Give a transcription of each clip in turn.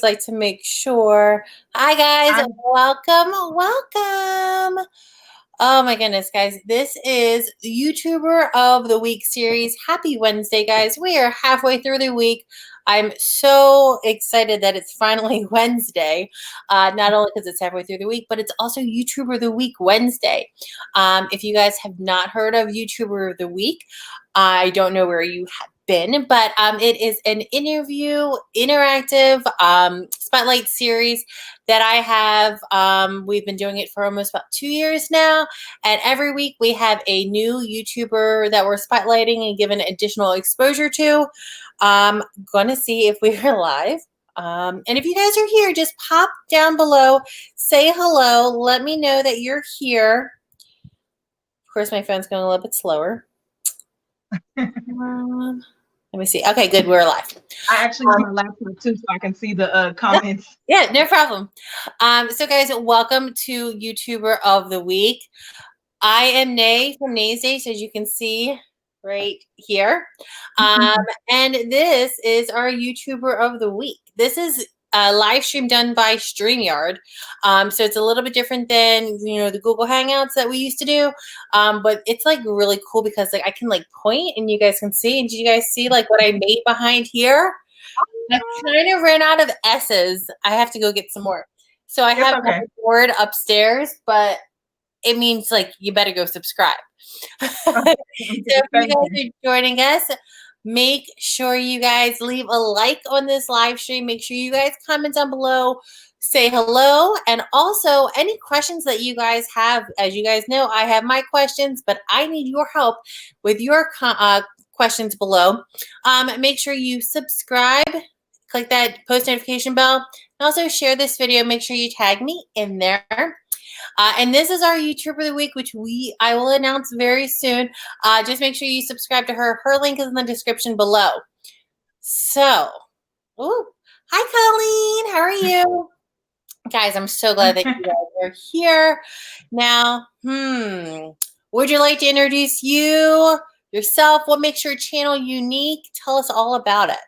like to make sure. Hi, guys. Welcome. Oh my goodness, guys. This is YouTuber of the Week series. Happy Wednesday, guys. We are halfway through the week. I'm so excited that it's finally Wednesday. Not only because it's halfway through the week, but it's also YouTuber of the Week Wednesday. If you guys have not heard of YouTuber of the Week, I don't know where you have been, but it is an interactive spotlight series that I have. We've been doing it for almost about 2 years now, and every week we have a new YouTuber that we're spotlighting and giving additional exposure to. Gonna see if we are live. And if you guys are here, just pop down below, say hello, let me know that you're here. Of course, my phone's going a little bit slower. Let me see. Okay, good. We're live. I actually use my laptop too, so I can see the comments. Yeah, no problem. So guys, welcome to YouTuber of the Week. I am Nay from Nay's Days, as you can see right here. And this is our YouTuber of the Week. This is a live stream done by StreamYard. So it's a little bit different than, the Google Hangouts that we used to do. But it's like really cool because like I can like point and you guys can see. And did you guys see like what I made behind here? I kind of ran out of S's. I have to go get some more. So I have a board upstairs, but it means like you better go subscribe. So if you guys are joining us, make sure you guys leave a like on this live stream. Make sure you guys comment down below, say hello, and also any questions that you guys have. As you guys know, I have my questions, but I need your help with your questions below. Make sure you subscribe, click that post notification bell, and also share this video. Make sure you tag me in there. And this is our YouTuber of the Week, which I will announce very soon. Just make sure you subscribe to her. Her link is in the description below. So, hi Colleen, how are you? Guys, I'm so glad that you guys are here. Now, would you like to introduce yourself? What makes your channel unique? Tell us all about it.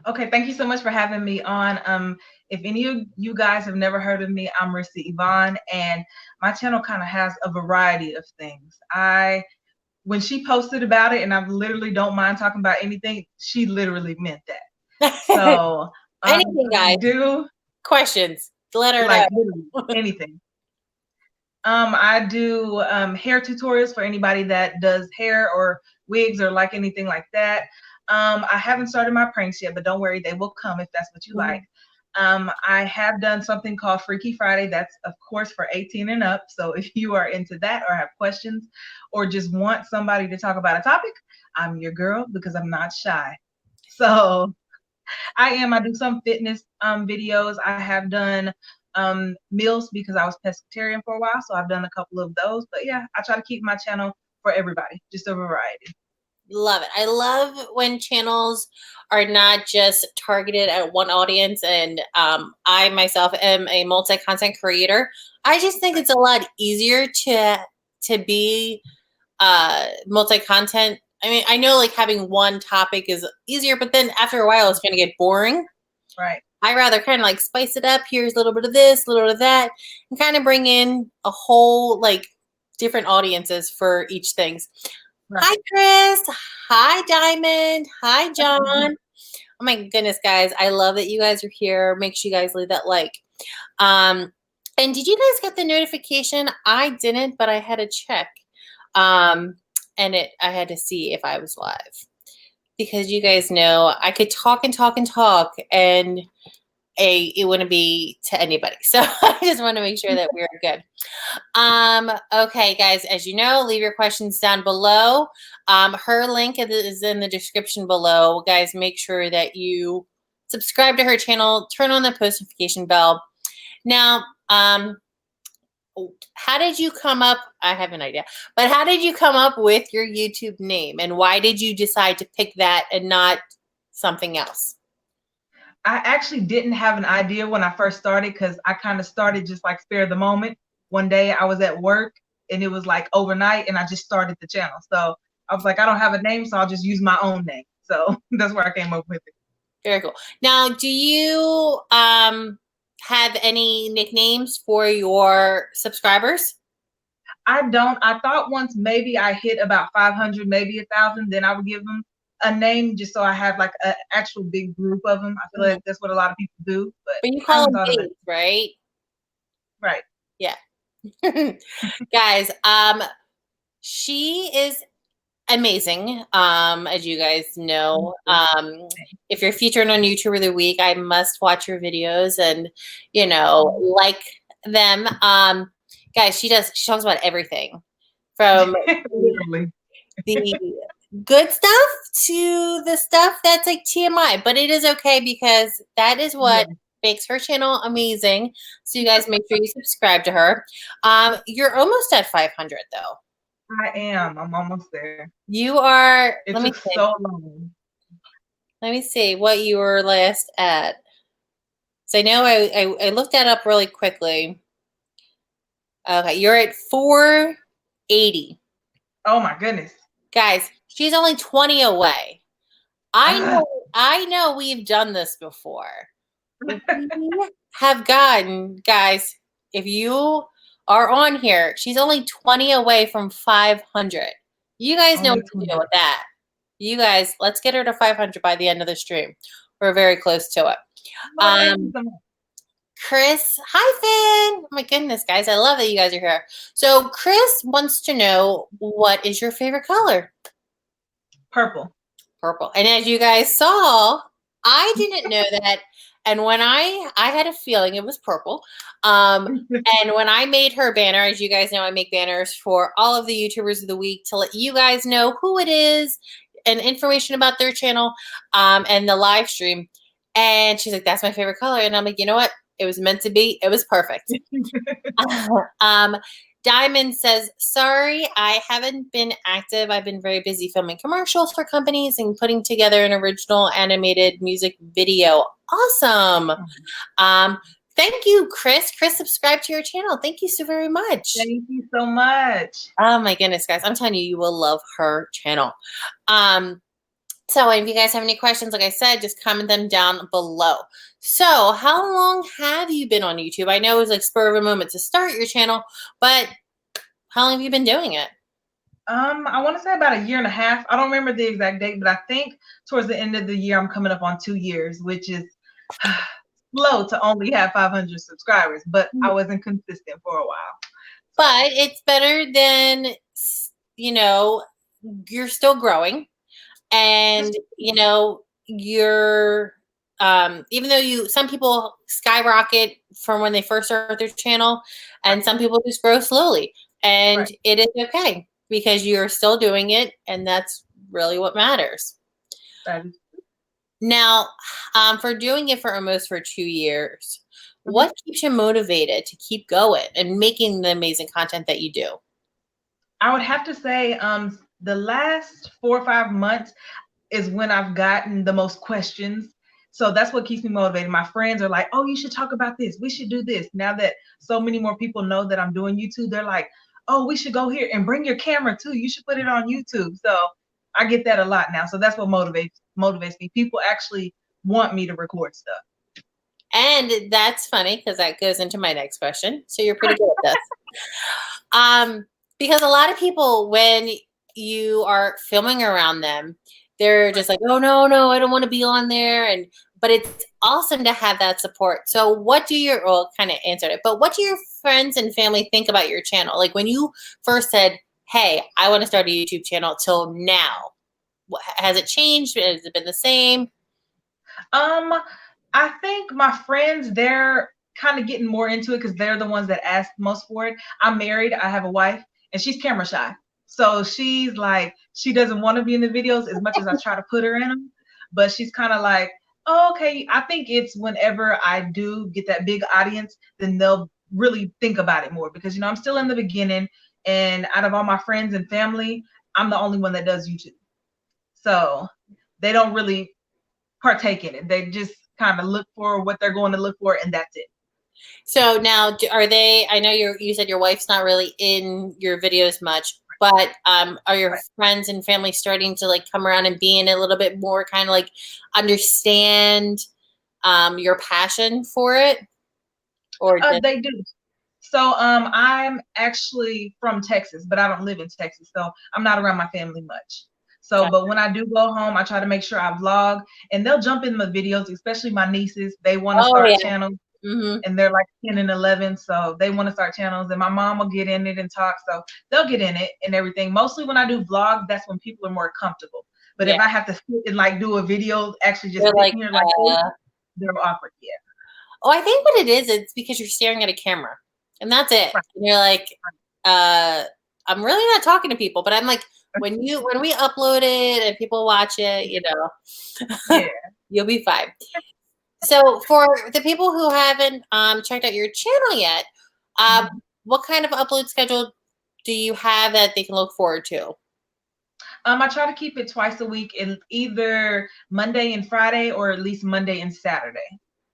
Okay, thank you so much for having me on. If any of you guys have never heard of me, I'm Rissa Yvonne, and my channel kind of has a variety of things. When she posted about it, and I literally don't mind talking about anything, she literally meant that. So anything, guys. Questions. Let her know. Anything. I do hair tutorials for anybody that does hair or wigs or like anything like that. I haven't started my pranks yet, but don't worry, they will come if that's what you like. I have done something called Freaky Friday. That's, of course, for 18 and up. So if you are into that or have questions or just want somebody to talk about a topic, I'm your girl because I'm not shy. So I do some fitness videos. I have done meals because I was pescatarian for a while. So I've done a couple of those. But yeah, I try to keep my channel for everybody, just a variety. Love it. I love when channels are not just targeted at one audience. And I myself am a multi-content creator. I just think it's a lot easier to be multi-content. I mean, I know like having one topic is easier, but then after a while it's going to get boring. Right. I rather kind of like spice it up. Here's a little bit of this, a little bit of that, and kind of bring in a whole like different audiences for each things. Right. Hi, Chris. Hi, Diamond. Hi, John. Oh, my goodness, guys. I love that you guys are here. Make sure you guys leave that like. And did you guys get the notification? I didn't, but I had to check. And I had to see if I was live. Because you guys know I could talk and talk and talk, and it wouldn't be to anybody. So I just want to make sure that we're good. Okay, guys, as you know, leave your questions down below. Her link is in the description below. Guys, make sure that you subscribe to her channel, turn on the post notification bell. Now, how did you come up? I have an idea, but how did you come up with your YouTube name, and why did you decide to pick that and not something else? I actually didn't have an idea when I first started because I kind of started just like spare the moment. One day I was at work and it was like overnight and I just started the channel. So I was like, I don't have a name, so I'll just use my own name. So that's where I came up with it. Very cool. Now, do you have any nicknames for your subscribers? I don't. I thought once maybe I hit about 500, maybe 1,000, then I would give them a name just so I have like an actual big group of them. I feel Mhm. like that's what a lot of people do, but But you I call haven't them thought of it. babes, right? Right. Yeah. Guys, she is amazing. As you guys know, if you're featured on YouTuber of the Week, I must watch your videos and, like them. Guys, she talks about everything from Literally. the good stuff to the stuff that's like TMI, but it is okay because that is Yeah, what makes her channel amazing. So you guys make sure you subscribe to her. You're almost at 500 though. I am. I'm almost there. You are, It let me took think. so long. Let me see what you were last at. So I know I looked that up really quickly. Okay, you're at 480. Oh my goodness. Guys, she's only 20 away. I Ah. know I know we've done this before. We have gotten, guys, if you are on here, she's only 20 away from 500. You guys know Only what to do 20. with that. You guys, let's get her to 500 by the end of the stream. We're very close to it. Oh, thank you Um, so much. Chris, hi Finn. Oh my goodness, guys, I love that you guys are here. So Chris wants to know, what is your favorite color? Purple. Purple. And as you guys saw, I didn't know that. And when I had a feeling it was purple. And when I made her banner, as you guys know, I make banners for all of the YouTubers of the week to let you guys know who it is and information about their channel, and the live stream. And she's like, that's my favorite color. And I'm like, you know what? It was meant to be. It was perfect. um, Diamond says, sorry, I haven't been active. I've been very busy filming commercials for companies and putting together an original animated music video. Awesome. Thank you, Chris. Chris, subscribe to your channel. Thank you so very much. Thank you so much. Oh my goodness, guys. I'm telling you, you will love her channel. So if you guys have any questions, like I said, just comment them down below. So how long have you been on YouTube? I know it was like spur of a moment to start your channel, but how long have you been doing it? I want to say about 1.5 years. I don't remember the exact date, but I think towards the end of the year, I'm coming up on 2 years, which is slow to only have 500 subscribers, but I wasn't consistent for a while. But it's better than, you're still growing. And, you're, even though some people skyrocket from when they first start their channel, and some people just grow slowly. And Right. it is okay because you're still doing it, and that's really what matters. That is Now, for doing it for almost 2 years, what keeps you motivated to keep going and making the amazing content that you do? I would have to say the last 4 or 5 months is when I've gotten the most questions. So that's what keeps me motivated. My friends are like, oh, you should talk about this. We should do this. Now that so many more people know that I'm doing YouTube, they're like, oh, we should go here and bring your camera too. You should put it on YouTube. So I get that a lot now. So that's what motivates me. People actually want me to record stuff. And that's funny because that goes into my next question. So you're pretty good at this. Because a lot of people, when you are filming around them, they're just like, oh, no, I don't want to be on there. But it's awesome to have that support. So kind of answered it, but what do your friends and family think about your channel? Like when you first said, hey, I want to start a YouTube channel till now, has it changed? Has it been the same? I think my friends, they're kind of getting more into it because they're the ones that ask most for it. I'm married, I have a wife, and she's camera shy. So she's like, she doesn't want to be in the videos as much as I try to put her in them. But she's kind of like, oh, okay. I think it's whenever I do get that big audience, then they'll really think about it more because, I'm still in the beginning. And out of all my friends and family, I'm the only one that does YouTube. So they don't really partake in it. They just kind of look for what they're going to look for, and that's it. So now, are they? I know you said your wife's not really in your videos much. but are your friends and family starting to like come around and be in a little bit more kind of like understand your passion for it? Or They do. So I'm actually from Texas, but I don't live in Texas, so I'm not around my family much. So, but when I do go home, I try to make sure I vlog, and they'll jump in the videos, especially my nieces. They want to oh start yeah. channels, Mm-hmm. and they're like 10 and 11, so they want to start channels, and my mom will get in it and talk, so they'll get in it and everything. Mostly when I do vlogs, that's when people are more comfortable. But Yeah. if I have to sit and like do a video, actually just They're like, sitting here like this, they're awkward. Yeah. oh, I think what it is, it's because you're staring at a camera, and that's it. Right. And you're like, I'm really not talking to people, but I'm like, when we upload it and people watch it, you know, Yeah. you'll be fine. So for the people who haven't checked out your channel yet, what kind of upload schedule do you have that they can look forward to? I try to keep it twice a week, in either Monday and Friday, or at least Monday and Saturday.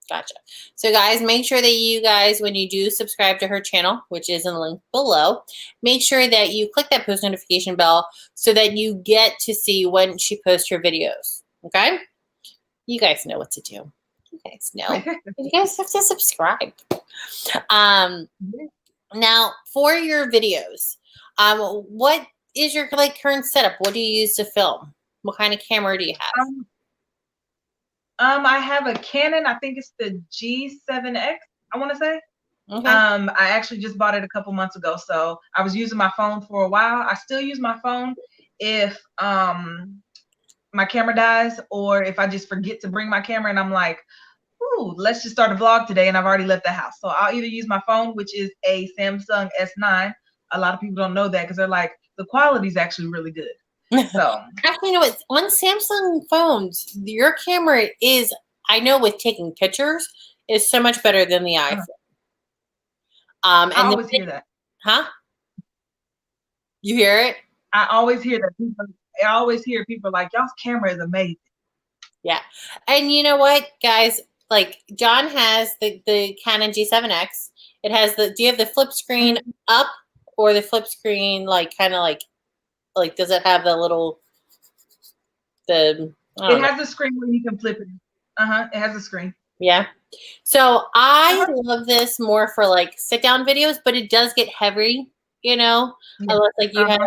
Gotcha. So guys, make sure that you guys, when you do subscribe to her channel, which is in the link below, make sure that you click that post notification bell so that you get to see when she posts her videos. Okay? You guys know what to do. You guys know. You guys have to subscribe. Now for your videos, what is your like current setup? What do you use to film? What kind of camera do you have? I have a Canon. I think it's the G7X, I want to say. Okay. I actually just bought it a couple months ago, so I was using my phone for a while. I still use my phone if my camera dies, or if I just forget to bring my camera and I'm like, ooh, let's just start a vlog today, and I've already left the house. So I'll either use my phone, which is a Samsung S9. A lot of people don't know that because they're like, the quality is actually really good. So actually, you know what? On Samsung phones, your camera is, I know, with taking pictures, is so much better than the iPhone. I always hear that. Huh? You hear it? I always hear that people. I always hear people like, y'all's camera is amazing. Yeah, and you know what, guys? Like John has the Canon G7X. It has the. Do you have the flip screen up or the flip screen like kind of like does it have the little the? It has a screen where you can flip it. It has a screen. Yeah. So I love this more for like sit down videos, but it does get heavy, you know. Yeah. Unless like you have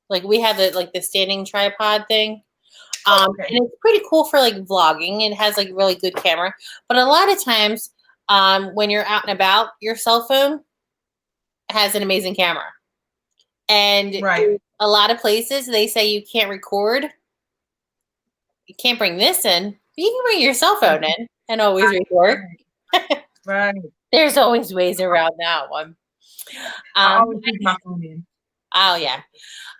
like we have the standing tripod thing. And it's pretty cool for like vlogging. It has like really good camera. But a lot of times when you're out and about, your cell phone has an amazing camera. And a lot of places they say you can't record. You can't bring this in. But you can bring your cell phone in and always record. Right. There's always ways around that one. I always use my phone in. Oh yeah.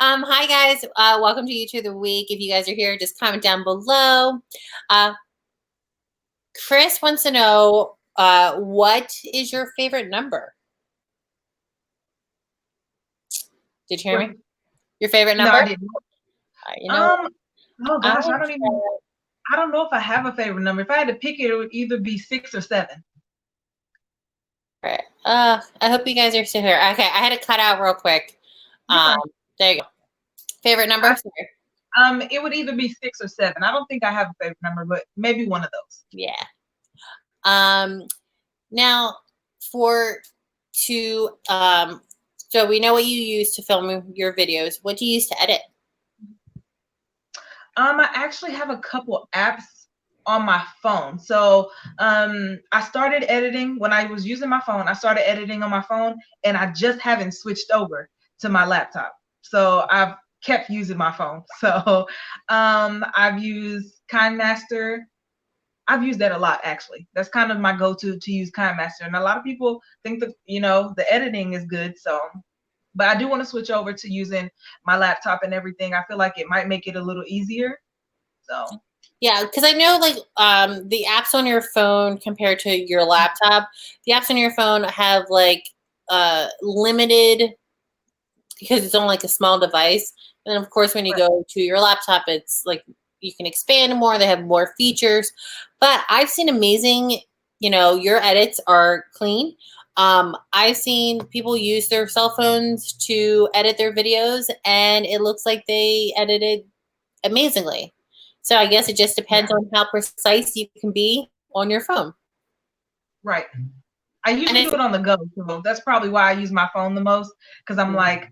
Hi guys. Welcome to YouTube of the Week. If you guys are here, just comment down below. Chris wants to know what is your favorite number? Did you hear me? Your favorite number? No, I didn't. You know, oh gosh, I don't know if I have a favorite number. If I had to pick it, it would either be 6 or 7. All right. I hope you guys are still here. Okay, I had to cut out real quick. There you go. Favorite number? It would either be 6 or 7. I don't think I have a favorite number, but maybe one of those. Yeah. Now so we know what you use to film your videos. What do you use to edit? I actually have a couple apps on my phone. So I started editing when I was using my phone. I started editing on my phone, and I just haven't switched over to my laptop. So I've kept using my phone. So I've used KineMaster. I've used that a lot, actually. That's kind of my go-to to use KineMaster. And a lot of people think that, the editing is good. So, but I do want to switch over to using my laptop and everything. I feel like it might make it a little easier. So. Yeah, because I know like the apps on your phone compared to your laptop, the apps on your phone have like limited, because it's on like a small device. And of course, when you go to your laptop, it's like you can expand more. They have more features. But I've seen amazing, your edits are clean. I've seen people use their cell phones to edit their videos, and it looks like they edited amazingly. So I guess it just depends on how precise you can be on your phone. Right. I usually do it on the go, so that's probably why I use my phone the most, because I'm like,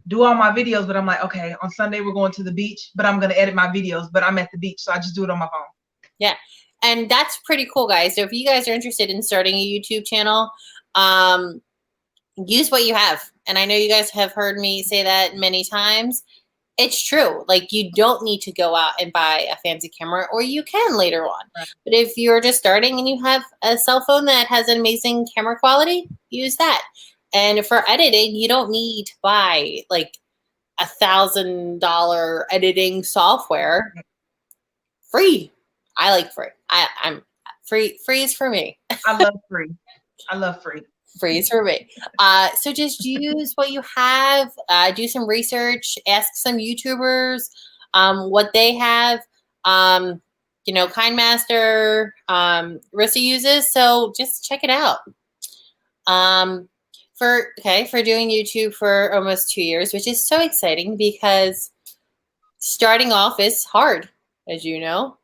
do all my videos, but I'm like, okay, on Sunday we're going to the beach, but I'm going to edit my videos, but I'm at the beach, so I just do it on my phone. Yeah. And that's pretty cool, guys. So if you guys are interested in starting a YouTube channel, use what you have. And I know you guys have heard me say that many times. It's true. Like, you don't need to go out and buy a fancy camera, or you can later on. Right. But if you're just starting and you have a cell phone that has an amazing camera quality, use that. And for editing, you don't need to buy like $1,000 editing software. Free. I like free. I'm free. Free is for me. I love free. I love free. Free is for me. So just use what you have. Do some research. Ask some YouTubers what they have. You know, KindMaster, Rissa uses. So just check it out. For doing YouTube for almost 2 years, which is so exciting because starting off is hard, as you know.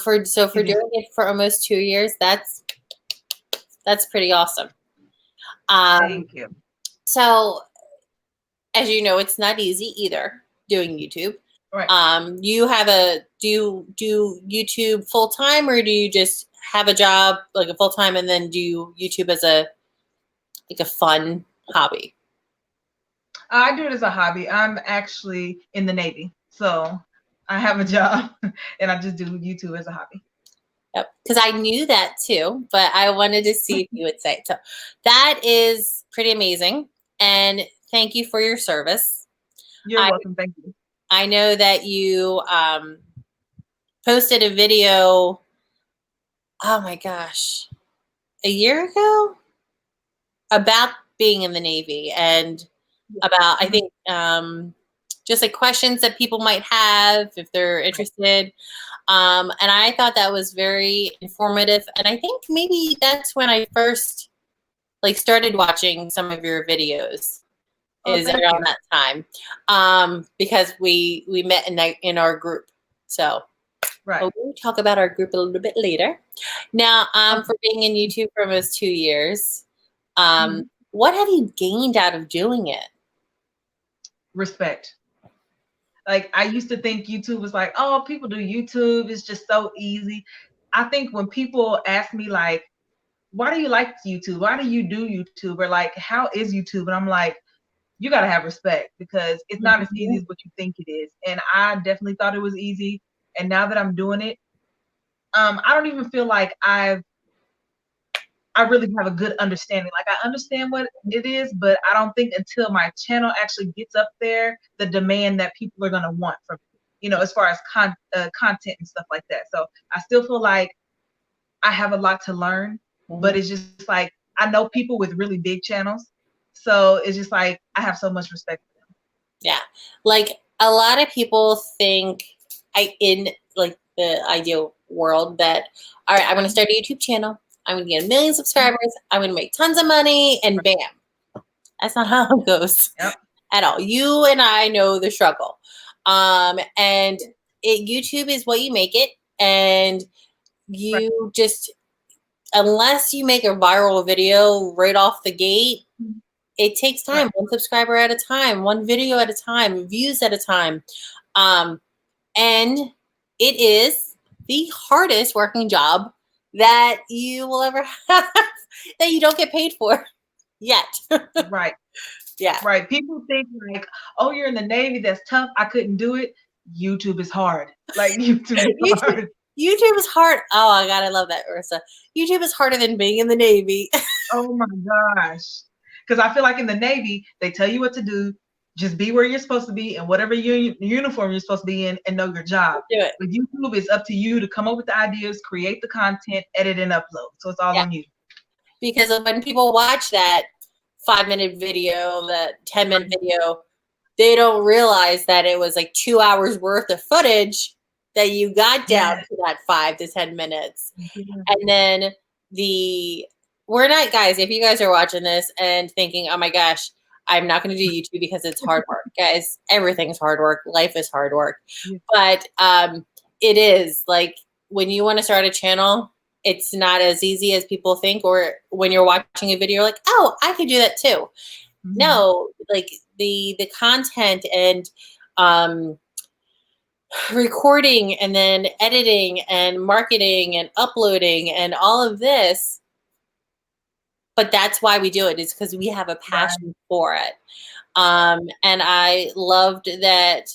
For doing it for almost 2 years, that's pretty awesome. Thank you. So, as you know, it's not easy either doing YouTube. Right. You have do YouTube full time, or do you just have a job like a full time and then do YouTube as a fun hobby? I do it as a hobby. I'm actually in the Navy, so I have a job and I just do YouTube as a hobby. Yep, because I knew that too, but I wanted to see if you would say it. So that is pretty amazing, and thank you for your service. You're welcome. Thank you. I know that you posted a video, oh my gosh, a year ago about being in the Navy and about, I think, just like questions that people might have if they're interested. And I thought that was very informative. And I think maybe that's when I first started watching some of your videos. Is around that time, because we met in our group. So we'll talk about our group a little bit later. Now, for being in YouTube for almost 2 years, what have you gained out of doing it? Respect. Like, I used to think YouTube was like, oh, people do YouTube, it's just so easy. I think when people ask me like, why do you like YouTube? Why do you do YouTube? Or like, how is YouTube? And I'm like, you got to have respect, because it's not as easy as what you think it is. And I definitely thought it was easy. And now that I'm doing it, I don't even feel like I really have a good understanding. Like, I understand what it is, but I don't think until my channel actually gets up there, the demand that people are going to want from me, you know, as far as content and stuff like that. So I still feel like I have a lot to learn, but it's just like, I know people with really big channels. So it's just like, I have so much respect for them. Yeah. Like, a lot of people think in like the ideal world that, all right, I'm going to start a YouTube channel. I'm going to get 1 million subscribers. I'm going to make tons of money, and bam. That's not how it goes at all. You and I know the struggle. And YouTube is what you make it. And you just, unless you make a viral video right off the gate, it takes time. One subscriber at a time, one video at a time, views at a time. And it is the hardest working job that you will ever have that you don't get paid for yet. Right. Yeah. Right. People think like, oh, you're in the Navy, that's tough, I couldn't do it. YouTube is hard. Like, YouTube is hard. YouTube is hard. Oh my God, I love that, Rissa. YouTube is harder than being in the Navy. Oh my gosh. Because I feel like in the Navy, they tell you what to do. Just be where you're supposed to be, and whatever uniform you're supposed to be in, and know your job. Do it. With YouTube, it's up to you to come up with the ideas, create the content, edit, and upload. So it's all on you. Because when people watch that 5-minute video, that 10-minute video, they don't realize that it was like 2 hours worth of footage that you got down to that 5 to 10 minutes. And then the we're not, guys, if you guys are watching this and thinking, oh my gosh, I'm not going to do YouTube because it's hard work. Guys, everything's hard work. Life is hard work. Yeah. But it is like when you want to start a channel, it's not as easy as people think. Or when you're watching a video, you're like, oh, I could do that too. Mhm. No, like the content and recording and then editing and marketing and uploading and all of this. But that's why we do it, is because we have a passion for it. And I loved that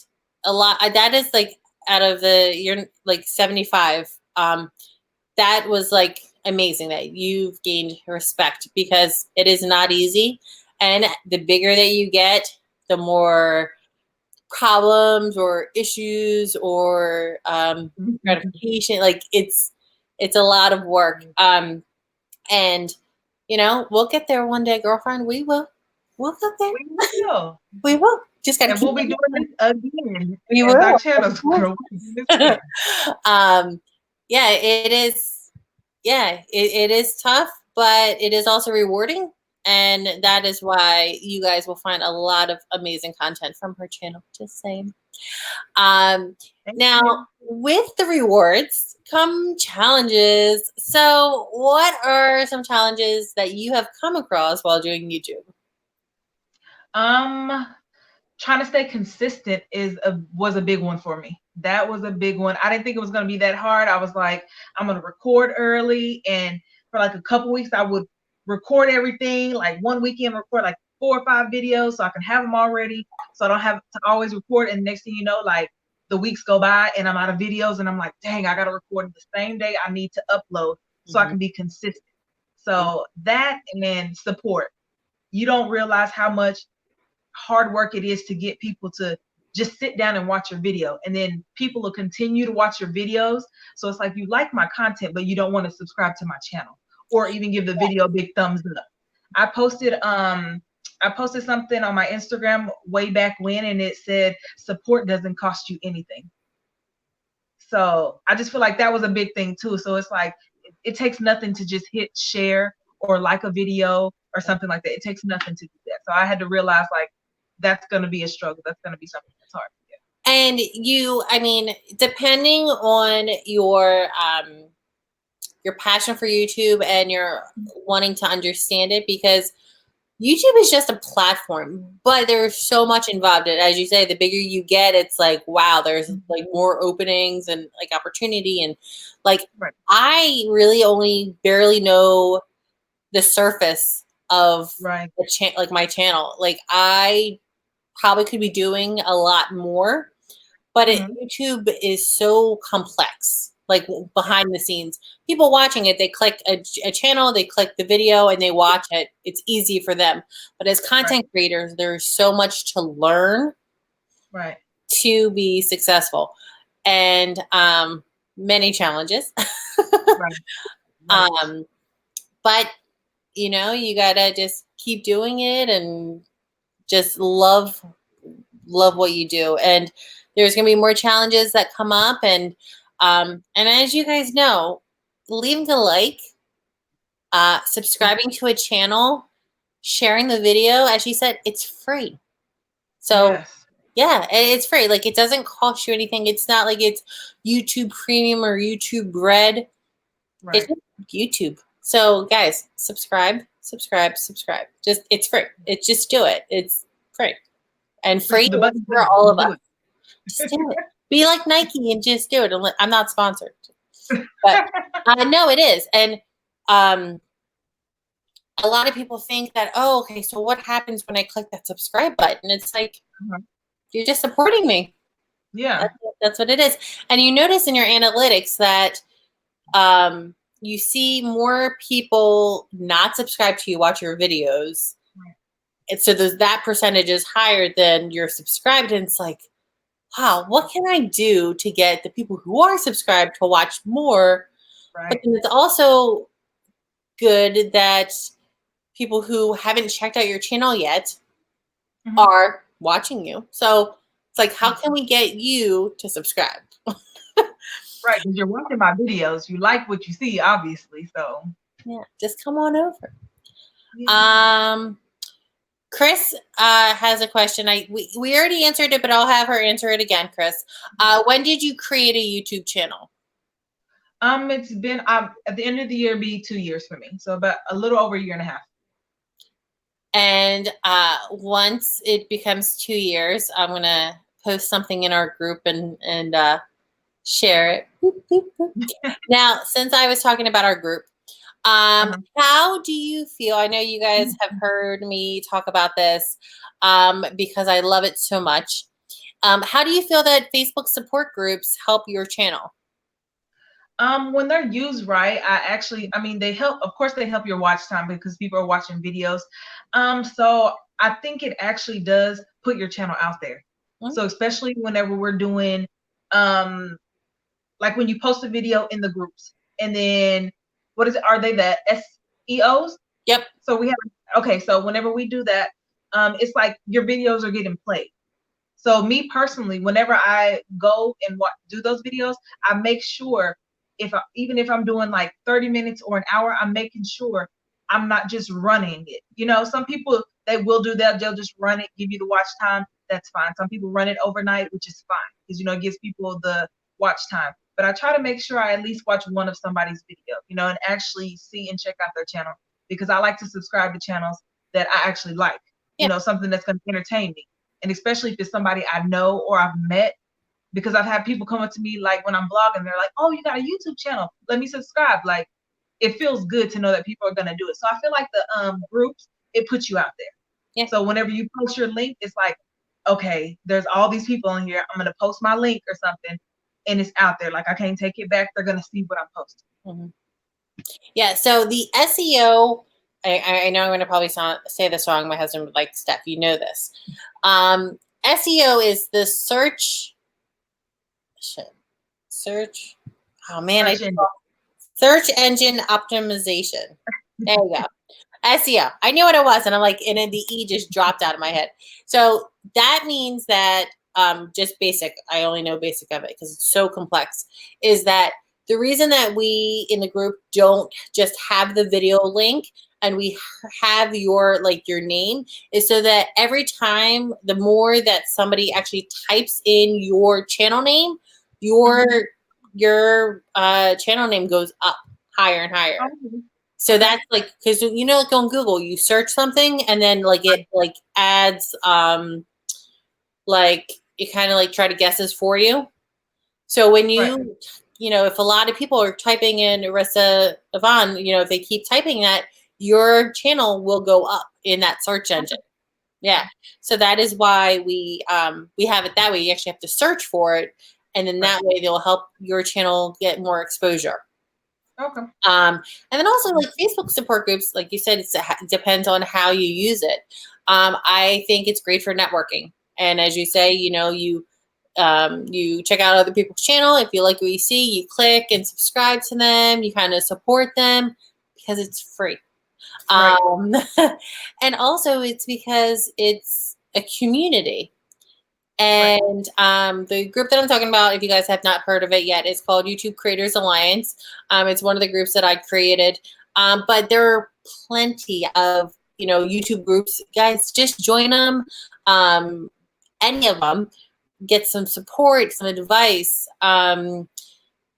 a lot. That is like out of you're like 75. That was like amazing that you've gained respect, because it is not easy. And the bigger that you get, the more problems or issues or gratification. Like it's a lot of work. And you know, we'll get there one day, girlfriend. We will. We'll get there. We will. We will. Just gotta And keep we'll be doing this again. We as will. our channels grow. Yeah, it is. Yeah, it is tough, but it is also rewarding. And that is why you guys will find a lot of amazing content from her channel. Just saying. Now, with the rewards come challenges. So, what are some challenges that you have come across while doing YouTube? Trying to stay consistent was a big one for me. That was a big one. I didn't think it was going to be that hard. I was like, I'm going to record early, and for like a couple weeks I would record everything, like one weekend record like 4 or 5 videos so I can have them already, so I don't have to always record. And next thing you know, like the weeks go by and I'm out of videos, and I'm like, dang, I got to record the same day I need to upload so I can be consistent. So that, and then support. You don't realize how much hard work it is to get people to just sit down and watch your video, and then people will continue to watch your videos. So it's like, you like my content, but you don't want to subscribe to my channel or even give the video a big thumbs up. I posted something on my Instagram way back when, and it said support doesn't cost you anything. So I just feel like that was a big thing too. So it's like, it takes nothing to just hit share or like a video or something like that. It takes nothing to do that. So I had to realize, like, that's going to be a struggle. That's going to be something that's hard to get. And I mean, depending on your passion for YouTube and your wanting to understand it, because YouTube is just a platform, but there's so much involved in it. As you say, the bigger you get, it's like, wow, there's like more openings and like opportunity. And like, I really only barely know the surface of like my channel. Like, I probably could be doing a lot more, but YouTube is so complex. Like, behind the scenes, people watching it, they click a channel, they click the video, and they watch it. It's easy for them. But as content creators, there's so much to learn to be successful, and many challenges. But you know, you gotta just keep doing it and just love what you do. And there's gonna be more challenges that come up, and as you guys know, leaving a like, subscribing to a channel, sharing the video, as she said, it's free. So yeah, it's free. Like, it doesn't cost you anything. It's not like it's YouTube Premium or YouTube Red. It's just YouTube. So guys, subscribe. Just, it's free. It's just do it. It's free. And free for all of us. Just do it. Be like Nike and just do it. I'm not sponsored, but no, it is. And a lot of people think that, oh, okay, so what happens when I click that subscribe button? It's like, you're just supporting me. Yeah, that's what it is. And you notice in your analytics that you see more people not subscribe to you watch your videos. And so that percentage is higher than you're subscribed. And it's like, wow, what can I do to get the people who are subscribed to watch more? But then it's also good that people who haven't checked out your channel yet are watching you. So it's like, how can we get you to subscribe? Because you're watching my videos. You like what you see, obviously. So Yeah, just come on over. Yeah. Chris has a question. We already answered it, but I'll have her answer it again, Chris. When did you create a YouTube channel? It's been at the end of the year be 2 years for me, so about a little over a year and a half. And once it becomes 2 years, I'm gonna post something in our group and share it. Boop, boop, boop. Now, since I was talking about our group, how do you feel? I know you guys have heard me talk about this because I love it so much. How do you feel that Facebook support groups help your channel? When they're used right, I mean, they help. Of course, they help your watch time because people are watching videos. So I think it actually does put your channel out there. Mm-hmm. So especially whenever we're doing, like when you post a video in the groups, and then what is it? Are they the SEOs? Yep. So we have, okay. So whenever we do that, it's like your videos are getting played. So me personally, whenever I go and do those videos, I make sure even if I'm doing like 30 minutes or an hour, I'm making sure I'm not just running it. You know, some people, they will do that. They'll just run it, give you the watch time. That's fine. Some people run it overnight, which is fine because, you know, it gives people the watch time. But I try to make sure I at least watch one of somebody's video, you know, and actually see and check out their channel because I like to subscribe to channels that I actually like, you know, something that's going to entertain me. And especially if it's somebody I know or I've met, because I've had people come up to me like when I'm blogging, they're like, "Oh, you got a YouTube channel? Let me subscribe." Like, it feels good to know that people are gonna do it. So I feel like the groups, it puts you out there. Yeah. So whenever you post your link, it's like, okay, there's all these people in here. I'm gonna post my link or something, and it's out there. Like I can't take it back. They're gonna see what I'm posting. Mm-hmm. Yeah. So the SEO, I know I'm going to probably say this wrong. My husband would like, Steph, you know this. SEO is the search. Oh man, search engine optimization. There you go. SEO. I knew what it was, and I'm like, and then the E just dropped out of my head. So that means that just basic. I only know basic of it because it's so complex. Is that the reason that we in the group don't just have the video link and we have your name is so that every time the more that somebody actually types in your channel name, your channel name goes up higher and higher. So that's like, because you know, like on Google, you search something and then like it like adds like it kind of like try to guesses for you. So when you you know, if a lot of people are typing in Rissa Yvonne, you know, if they keep typing that, your channel will go up in that search engine. Yeah. So that is why we have it that way. You actually have to search for it, and then that way they'll help your channel get more exposure. Okay. And then also like Facebook support groups, like you said, it depends on how you use it. I think it's great for networking. And as you say, you know, you check out other people's channel. If you like what you see, you click and subscribe to them. You kind of support them because it's free. And also it's because it's a community. And the group that I'm talking about, if you guys have not heard of it yet, is called YouTube Creators Alliance. It's one of the groups that I created. But there are plenty of, you know, YouTube groups. Guys, just join them. Any of them. Get some support, some advice.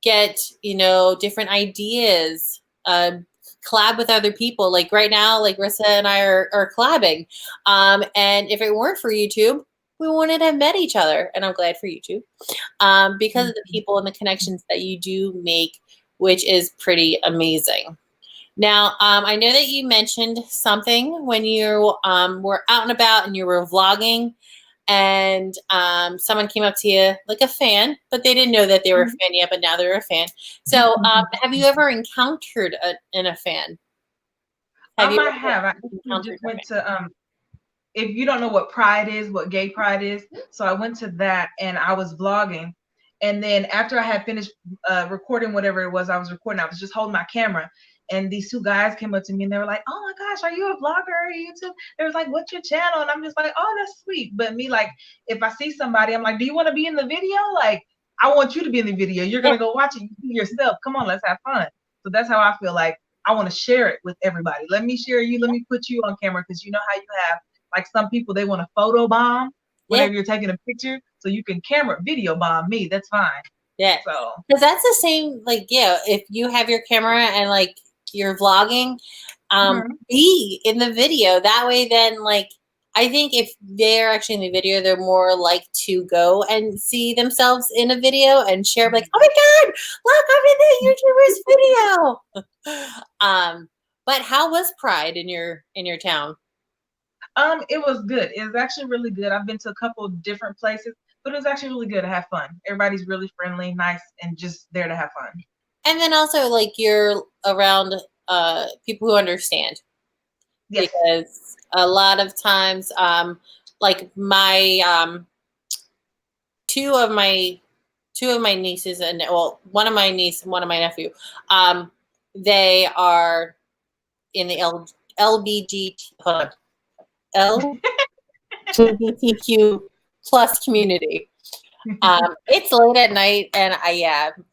Get, you know, different ideas. Collab with other people. Like right now, like Rissa and I are collabing. And if it weren't for YouTube, we wouldn't have met each other. And I'm glad for YouTube because of the people and the connections that you do make, which is pretty amazing. Now, I know that you mentioned something when you were out and about and you were vlogging and someone came up to you like a fan, but they didn't know that they were a fan yet, but now they're a fan. So have you ever encountered a fan? I have. I just went to if you don't know what Pride is, what gay pride is, so I went to that and I was vlogging. And then after I had finished recording whatever it was I was recording, I was just holding my camera. And these two guys came up to me and they were like, "Oh my gosh, are you a vlogger or YouTube?" They was like, "What's your channel?" And I'm just like, "Oh, that's sweet." But me, like, if I see somebody, I'm like, "Do you want to be in the video?" Like, I want you to be in the video. You're going to go watch it. You see yourself. Come on, let's have fun. So that's how I feel like I want to share it with everybody. Let me share you. Let me put you on camera because you know how you have like some people they want to photo bomb Yeah. whenever you're taking a picture, so you can camera video bomb me. That's fine. Yeah. So because that's the same. Like, yeah, if you have your camera and like you're vlogging, be in the video that way. Then like. I think if they're actually in the video, they're more like to go and see themselves in a video and share like, oh my God, look, I'm in the YouTuber's video. But how was Pride in your town? it was good. It was actually really good. I've been to a couple of different places, but it was actually really good to have fun. Everybody's really friendly, nice, and just there to have fun. And then also like you're around people who understand. Yes. Because a lot of times like my two of my nieces and well one of my niece and one of my nephew they are in the LGBTQ plus community. It's late at night and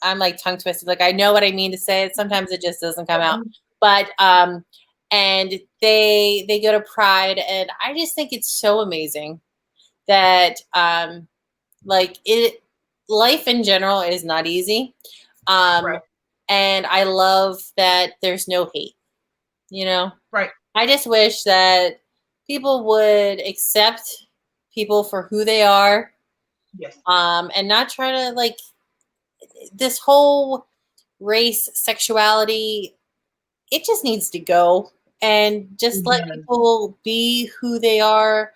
I'm like tongue twisted. Like I know what I mean to say it. Sometimes it just doesn't come out. But and they go to Pride and I just think it's so amazing that like it life in general is not easy. Right. And I love that there's no hate, you know? Right. I just wish that people would accept people for who they are. Yes. And not try to like this whole race, sexuality, it just needs to go and just let people be who they are,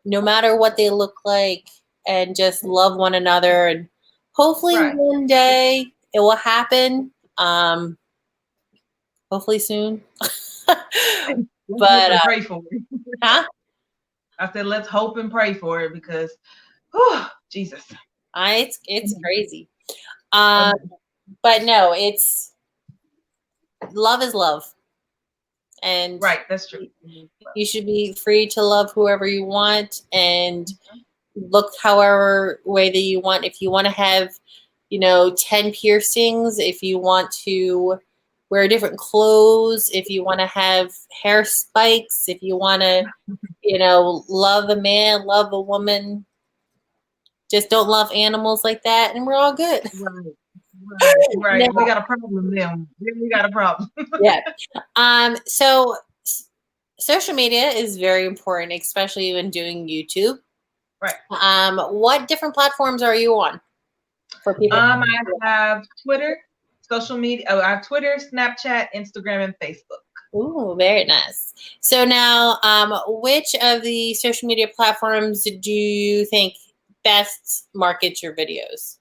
no matter what they look like, and just love one another. And hopefully one day it will happen. Hopefully soon. But pray for it. huh? I said, let's hope and pray for it because, oh, Jesus. It's crazy. But no, it's love is love. And right, that's true. You should be free to love whoever you want and look however way that you want. If you want to have, 10 piercings, if you want to wear different clothes, if you want to have hair spikes, if you want to, love a man, love a woman, just don't love animals like that, and we're all good. Right. We got a problem then. We got a problem. Yeah. So social media is very important, especially when doing YouTube. Right. What different platforms are you on? For people? I have Twitter, social media. I have Twitter, Snapchat, Instagram, and Facebook. Ooh, very nice. So now, which of the social media platforms do you think best markets your videos?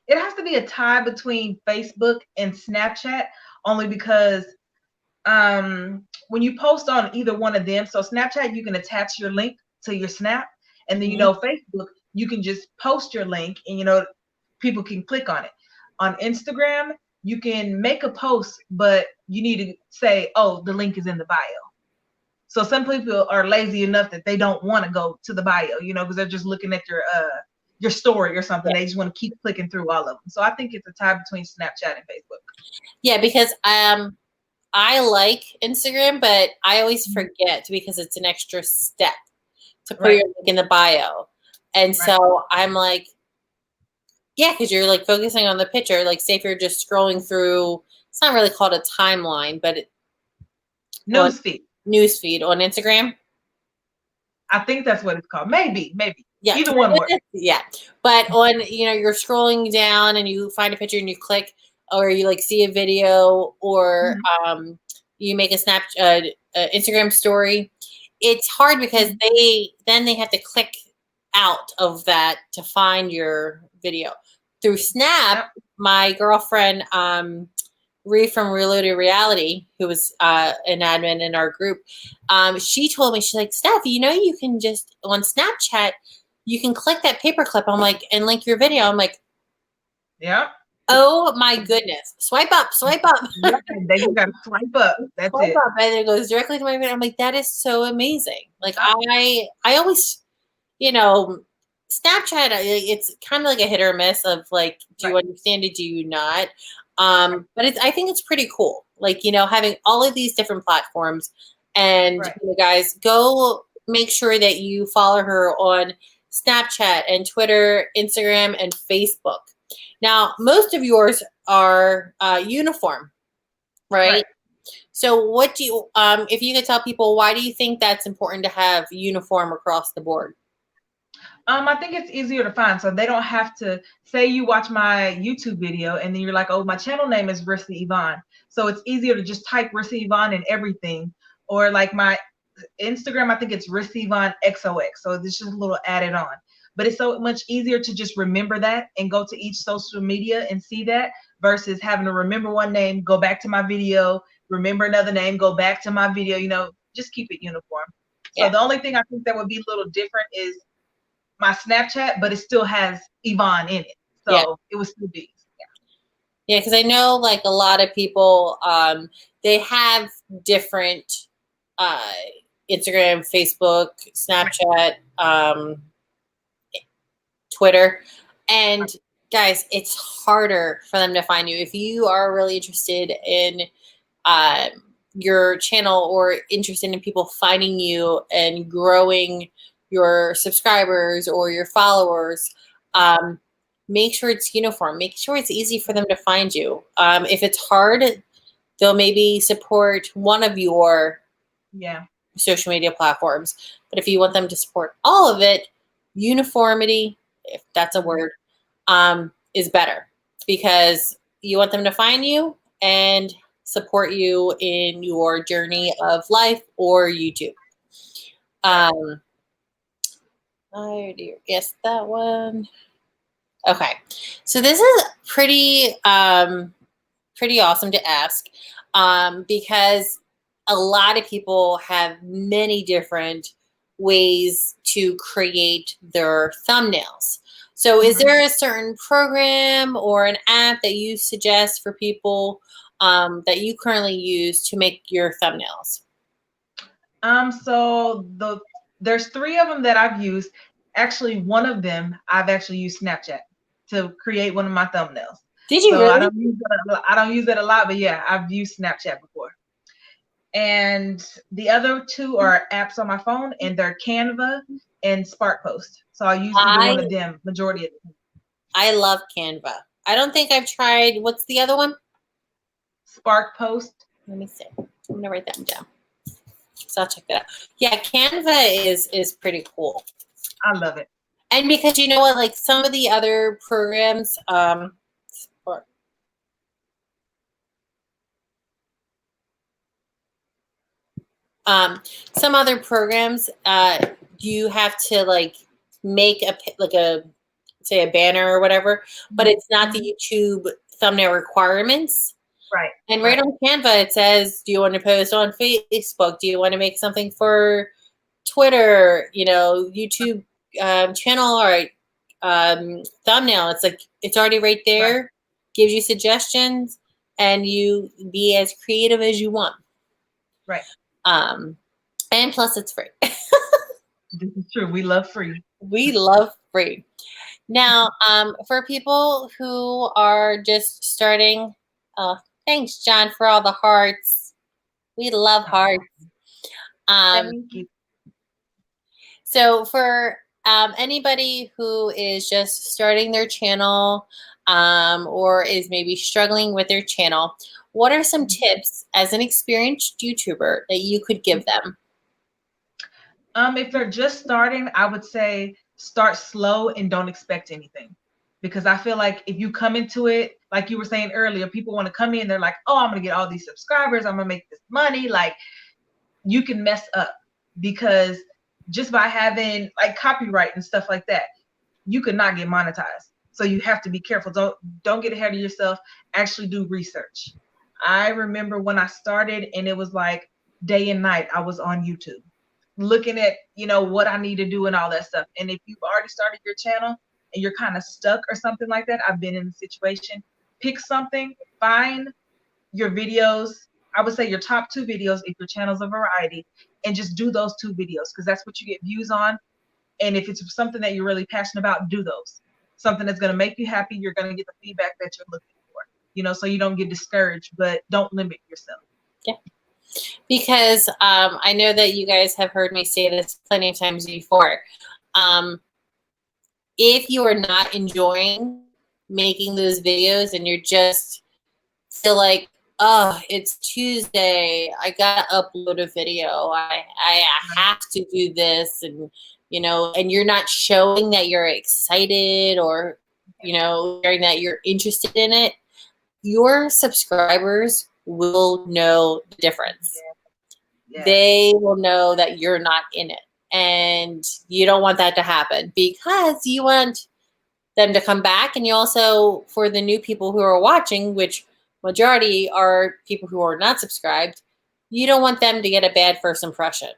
It has to be a tie between Facebook and Snapchat, only because when you post on either one of them, so Snapchat, you can attach your link to your Snap, and then Facebook, you can just post your link and people can click on it. On Instagram, you can make a post, but you need to say, oh, the link is in the bio. So some people are lazy enough that they don't want to go to the bio, because they're just looking at your story or something. They just want to keep clicking through all of them. So I think it's a tie between Snapchat and Facebook. Yeah, because I like Instagram, but I always forget because it's an extra step to put your link in the bio. And so I'm like, yeah, because you're like focusing on the picture. Like, say if you're just scrolling through, it's not really called a timeline, but newsfeed on Instagram. I think that's what it's called. Maybe. Yeah, either one works. Yeah, but on you're scrolling down and you find a picture and you click, or you like see a video, or you make a Instagram story. It's hard because they have to click out of that to find your video. Through Snap, my girlfriend Ree from Reloaded Reality, who was an admin in our group, she told me, she's like, Steph, you can just on Snapchat, you can click that paperclip. I'm like, and link your video. I'm like, yeah. Oh my goodness! Swipe up. Yeah, then you gotta swipe up. That's swipe it. up, and it goes directly to my video. I'm like, that is so amazing. Like I always, Snapchat. It's kind of like a hit or miss of like, do you understand it? Do you not? But I think it's pretty cool. Like, having all of these different platforms, and Right. guys, go make sure that you follow her on Snapchat and Twitter, Instagram, and Facebook. Now, most of yours are uniform, right? So what do you, if you could tell people, why do you think that's important to have uniform across the board? I think it's easier to find, so they don't have to say you watch my YouTube video and then you're like, oh, my channel name is Rissa Yvonne. So it's easier to just type Rissa Yvonne in everything. Or like my Instagram, I think it's Rissa Yvonne XOX. So it's just a little added on. But it's so much easier to just remember that and go to each social media and see that versus having to remember one name, go back to my video, remember another name, go back to my video, just keep it uniform. So the only thing I think that would be a little different is my Snapchat, but it still has Yvonne in it. So it would still be. Yeah, because I know like a lot of people, they have different Instagram, Facebook, Snapchat, Twitter. And guys, it's harder for them to find you. If you are really interested in your channel or interested in people finding you and growing your subscribers or your followers, make sure it's uniform. Make sure it's easy for them to find you. If it's hard, they'll maybe support one of your social media platforms. But if you want them to support all of it, uniformity, if that's a word, is better, because you want them to find you and support you in your journey of life or YouTube. I already guessed that one. Okay, so this is pretty awesome to ask, because a lot of people have many different ways to create their thumbnails. So is there a certain program or an app that you suggest for people that you currently use to make your thumbnails? So there's 3 of them that I've used. Actually, one of them I've actually used Snapchat to create one of my thumbnails. Did you really? I don't use that a lot, but yeah, I've used Snapchat before. And the other 2 are apps on my phone, and they're Canva and SparkPost. So I use either one of them majority of the time. I love Canva. I don't think I've tried. What's the other one? SparkPost. Let me see. I'm gonna write that down. So I'll check that out. Yeah, Canva is pretty cool. I love it. And because you know what, like some of the other programs, some other programs, you have to like make say a banner or whatever, but it's not the YouTube thumbnail requirements. Right. And right on Canva, it says, do you want to post on Facebook? Do you want to make something for Twitter, YouTube channel or thumbnail? It's like, it's already right there, gives you suggestions, and you be as creative as you want. Right. And plus it's free. This is true. We love free. We love free. Now, for people who are just starting, thanks, John, for all the hearts. We love hearts. Thank you. So for anybody who is just starting their channel, or is maybe struggling with their channel, what are some tips as an experienced YouTuber that you could give them? If they're just starting, I would say start slow and don't expect anything. Because I feel like if you come into it, like you were saying earlier, people want to come in, they're like, oh, I'm going to get all these subscribers, I'm going to make this money. Like, you can mess up, because just by having like copyright and stuff like that, you could not get monetized. So you have to be careful. Don't get ahead of yourself. Actually do research. I remember when I started, and it was like day and night I was on YouTube looking at, what I need to do and all that stuff. And if you've already started your channel and you're kind of stuck or something like that, I've been in a situation, pick something, find your videos. I would say your top 2 videos if your channel's a variety, and just do those 2 videos, because that's what you get views on. And if it's something that you're really passionate about, do those. Something that's going to make you happy, you're going to get the feedback that you're looking for. so you don't get discouraged, but don't limit yourself. Yeah. Because I know that you guys have heard me say this plenty of times before. If you are not enjoying making those videos and you're just feel like, oh, it's Tuesday, I gotta upload a video, I have to do this, and and you're not showing that you're excited or showing that you're interested in it, your subscribers will know the difference. Yeah. They will know that you're not in it, and you don't want that to happen because you want them to come back, and you also, for the new people who are watching, which majority are people who are not subscribed, you don't want them to get a bad first impression.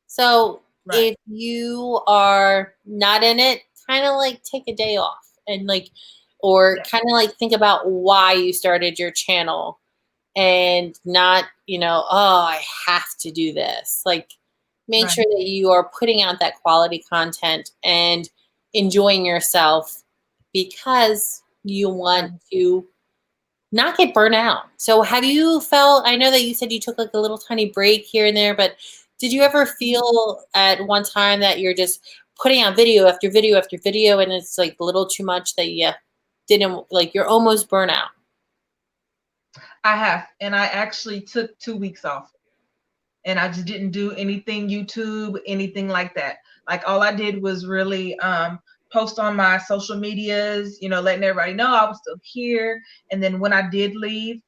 So if you are not in it, kind of like take a day off and or kind of like think about why you started your channel and not, oh, I have to do this. Like, make sure that you are putting out that quality content and enjoying yourself because you want to not get burnt out. So have you felt, I know that you said you took like a little tiny break here and there, but did you ever feel at one time that you're just putting out video after video after video and it's like a little too much that you didn't, like, you're almost burnt out? I have, and I actually took 2 weeks off, and I just didn't do anything YouTube, anything like that. Like, all I did was really post on my social medias, letting everybody know I was still here. And then when I did leave,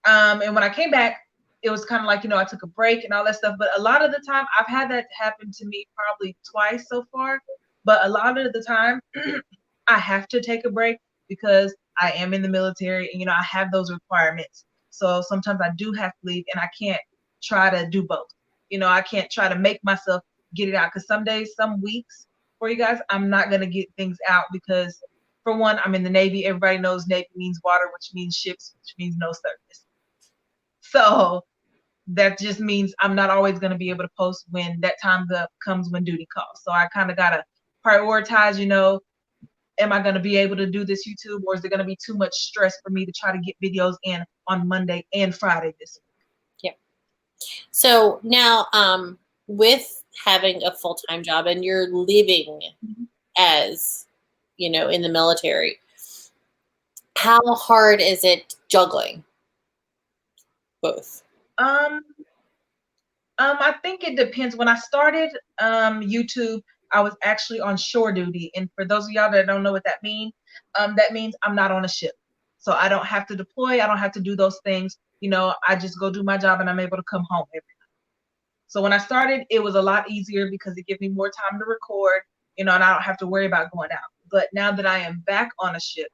and when I came back, it was kind of like, I took a break and all that stuff. But a lot of the time, I've had that happen to me probably twice so far. But a lot of the time, I have to take a break because I am in the military and, I have those requirements. So sometimes I do have to leave, and I can't try to do both. I can't try to make myself get it out, because some days, some weeks for you guys, I'm not going to get things out because, for one, I'm in the Navy. Everybody knows Navy means water, which means ships, which means no service. So that just means I'm not always going to be able to post when that time comes when duty calls. So I kind of got to prioritize, am I going to be able to do this YouTube, or is it going to be too much stress for me to try to get videos in on Monday and Friday this week? Yeah. So now, with having a full-time job and you're living as, in the military, how hard is it juggling both? I think it depends. When I started YouTube, I was actually on shore duty. And for those of y'all that don't know what that means I'm not on a ship. So I don't have to deploy. I don't have to do those things. I just go do my job and I'm able to come home every night. So when I started, it was a lot easier because it gave me more time to record, and I don't have to worry about going out. But now that I am back on a ship,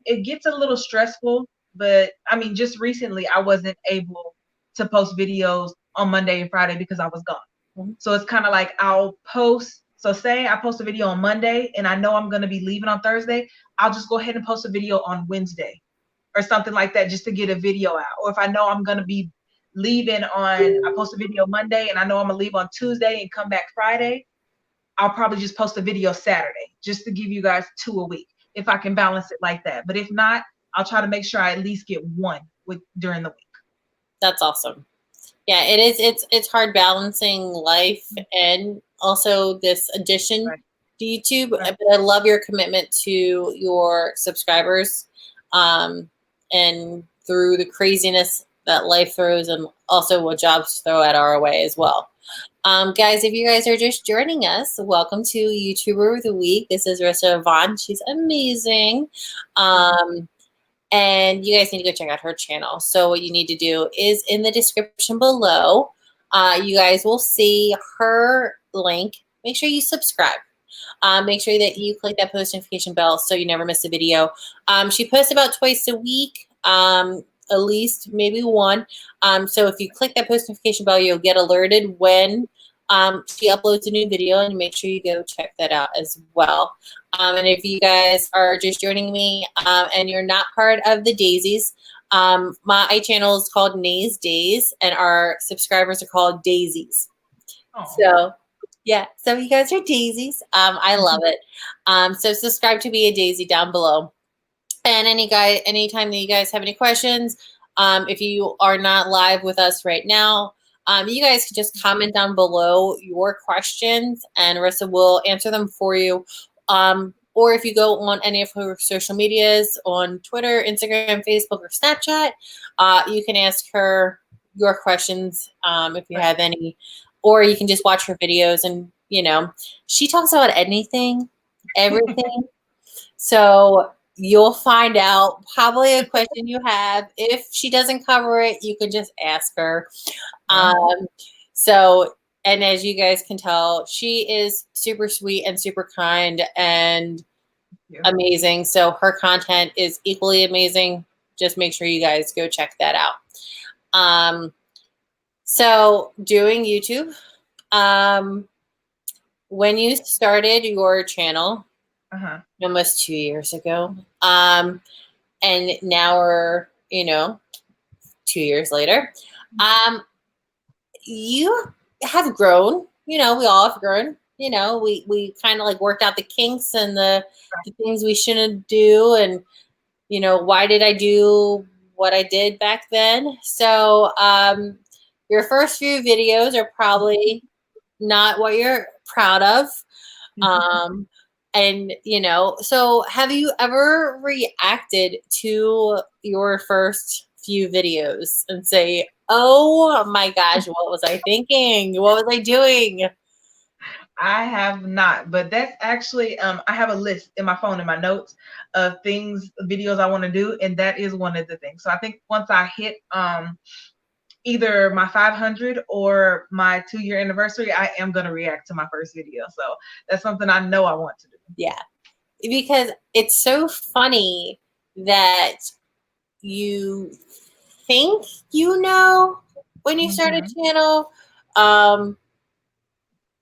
it gets a little stressful. But I mean, just recently, I wasn't able to post videos on Monday and Friday because I was gone. Mm-hmm. So it's kind of like I'll post. So say I post a video on Monday and I know I'm going to be leaving on Thursday, I'll just go ahead and post a video on Wednesday or something like that, just to get a video out. Or if I know I'm going to be leaving I post a video Monday and I know I'm going to leave on Tuesday and come back Friday, I'll probably just post a video Saturday just to give you guys 2 a week, if I can balance it like that. But if not, I'll try to make sure I at least get one during the week. That's awesome. Yeah, it is. It's hard balancing life and also this addition to YouTube. But I love your commitment to your subscribers, and through the craziness that life throws, and also what jobs throw at our way as well. Guys, if you guys are just joining us, welcome to YouTuber of the Week. This is Rissa Yvonne. She's amazing. And you guys need to go check out her channel. So what you need to do is in the description below, you guys will see her link. Make sure you subscribe. Make sure that you click that post notification bell so you never miss a video. She posts about twice a week, at least maybe one. So if you click that post notification bell, you'll get alerted when she uploads a new video, and make sure you go check that out as well. And if you guys are just joining me and you're not part of the Daisies, my channel is called Nay's Days, and our subscribers are called Daisies. Aww. So yeah, so you guys are Daisies. I love it. So subscribe to be a Daisy down below. And anytime that you guys have any questions, if you are not live with us right now, you guys can just comment down below your questions and Rissa will answer them for you. Or if you go on any of her social medias on Twitter, Instagram, Facebook, or Snapchat, you can ask her your questions if you have any, or you can just watch her videos and, she talks about anything, everything. So you'll find out probably a question you have. If she doesn't cover it, you can just ask her. So, and as you guys can tell, she is super sweet and super kind and amazing. So her content is equally amazing. Just make sure you guys go check that out. So doing YouTube, when you started your channel, almost 2 years ago, and now we're, 2 years later, you have grown, we all have grown, we kind of like worked out the kinks and the things we shouldn't do. And, why did I do what I did back then? So, your first few videos are probably not what you're proud of. And, so have you ever reacted to your first few videos and say, oh my gosh, what was I thinking? What was I doing? I have not, but that's actually, I have a list in my phone, in my notes of videos I want to do. And that is one of the things. So I think once I hit, either my 500 or my 2-year anniversary, I am going to react to my first video. So that's something I know I want to do. Yeah. Because it's so funny that you think when you start a channel,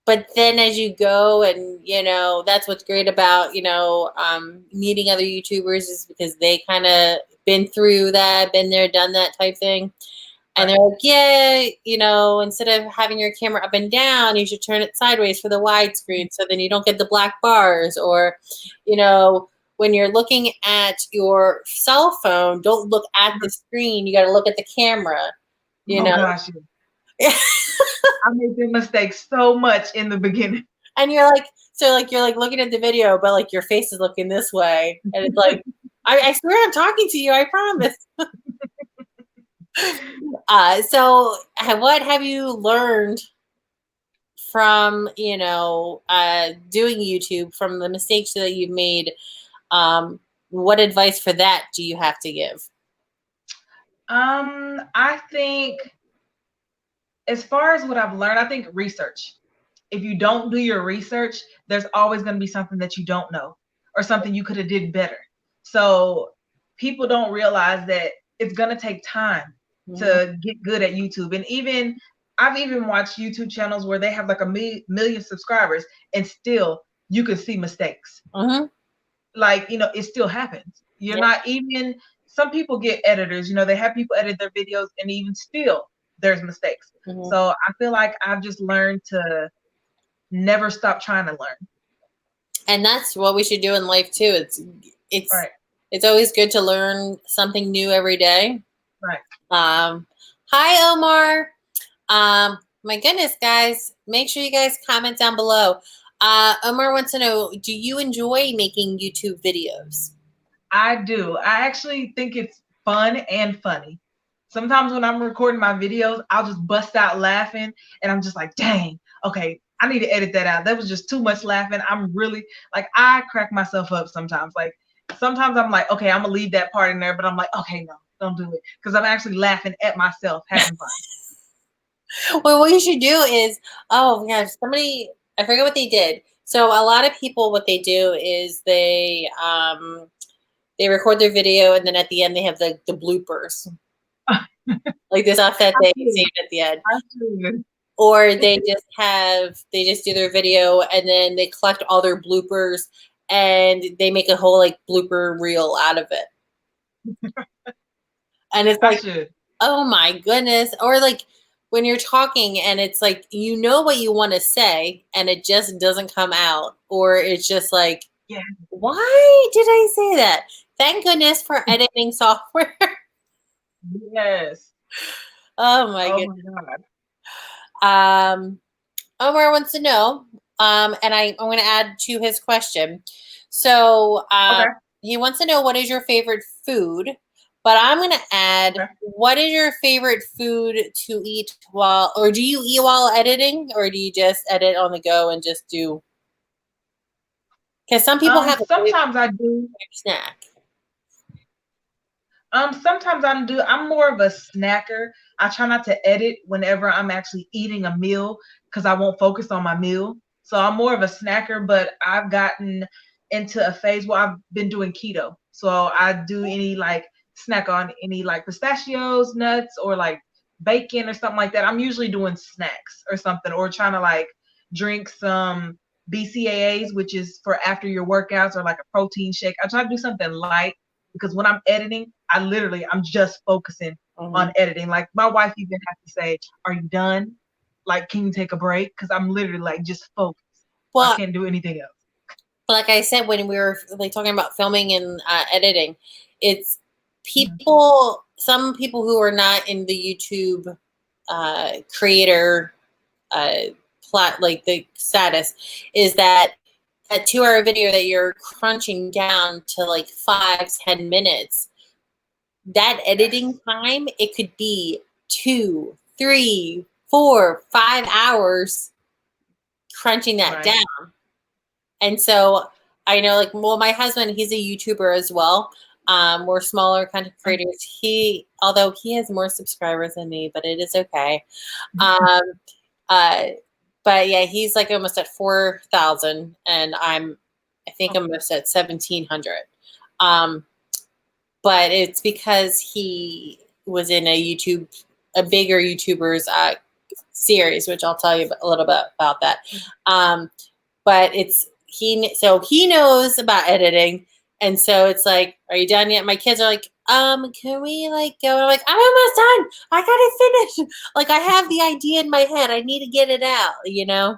but then as you go and, that's what's great about, meeting other YouTubers is because they kind of been through that, been there, done that type thing. And they're like, yeah, instead of having your camera up and down, you should turn it sideways for the widescreen so then you don't get the black bars. Or, when you're looking at your cell phone, don't look at the screen. You got to look at the camera, Gosh. I made the mistake so much in the beginning. And you're like, you're like looking at the video, but like your face is looking this way. And it's like, I swear I'm talking to you. I promise. So what have you learned from, doing YouTube, from the mistakes that you've made? What advice for that do you have to give? I think as far as what I've learned, I think research. If you don't do your research, there's always going to be something that you don't know or something you could have did better. So people don't realize that it's going to take time to get good at YouTube. And I've even watched YouTube channels where they have like a million subscribers and still you can see mistakes. Like, it still happens. You're not even, some people get editors, they have people edit their videos and even still there's mistakes. So I feel like I've just learned to never stop trying to learn. And that's what we should do in life too. It's always good to learn something new every day. Hi, Omar. My goodness, guys, make sure you guys comment down below. Omar wants to know, do you enjoy making YouTube videos? I do. I actually think it's fun and funny. Sometimes when I'm recording my videos, I'll just bust out laughing and I'm just like, dang, okay, I need to edit that out. That was just too much laughing. I'm really like, I crack myself up sometimes. Like sometimes I'm like, okay, I'm gonna leave that part in there, but I'm like, okay, no, don't do it. Because I'm actually laughing at myself, having fun. Well, what you should do is, oh gosh, I forget what they did. So a lot of people, what they do is they record their video and then at the end they have the bloopers. Like the stuff that they saved at the end. Or they just do their video and then they collect all their bloopers and they make a whole like blooper reel out of it. And it's like, oh my goodness. Or like when you're talking and it's like, what you want to say and it just doesn't come out. Or it's just like, why did I say that? Thank goodness for editing software. Yes. Oh my Oh goodness. my God. Omar wants to know, and I'm going to add to his question. So Okay. he wants to know, what is your favorite food? But I'm going to add, Okay. what is your favorite food to eat while, or do you eat while editing, or do you just edit on the go and just do? Because some people have a favorite Sometimes I do. snack. Sometimes I'm more of a snacker. I try not to edit whenever I'm actually eating a meal because I won't focus on my meal. So I'm more of a snacker, but I've gotten into a phase where I've been doing keto. So I do any like snack on any like pistachios, nuts, or like bacon or something like that. I'm usually doing snacks or something, or trying to like drink some BCAAs, which is for after your workouts, or like a protein shake. I try to do something light because when I'm editing, I'm just focusing on editing. Like my wife even has to say, "Are you done? Like, can you take a break?" Because I'm literally like just focused. I Well, can't do anything else. like I said, when we were like talking about filming and editing, it's people, some people who are not in the YouTube creator plot, like the status, is that 2 hour video that you're crunching down to like 5-10 minutes. That editing time, it could be 2, 3, 4, 5 hours crunching that Right. down. And so I know, like, well, my husband, he's a YouTuber as well. We're smaller content creators. Although he has more subscribers than me, but it is okay. Um, uh, but yeah, he's like almost at 4,000, and I think almost at 1,700. Um, but it's because he was in a bigger YouTuber's series, which I'll tell you a little bit about that. But so he knows about editing, and so it's like, are you done yet? My kids are like, can we like go? And I'm like, I'm almost done. I gotta finish. Like, I have the idea in my head. I need to get it out, you know?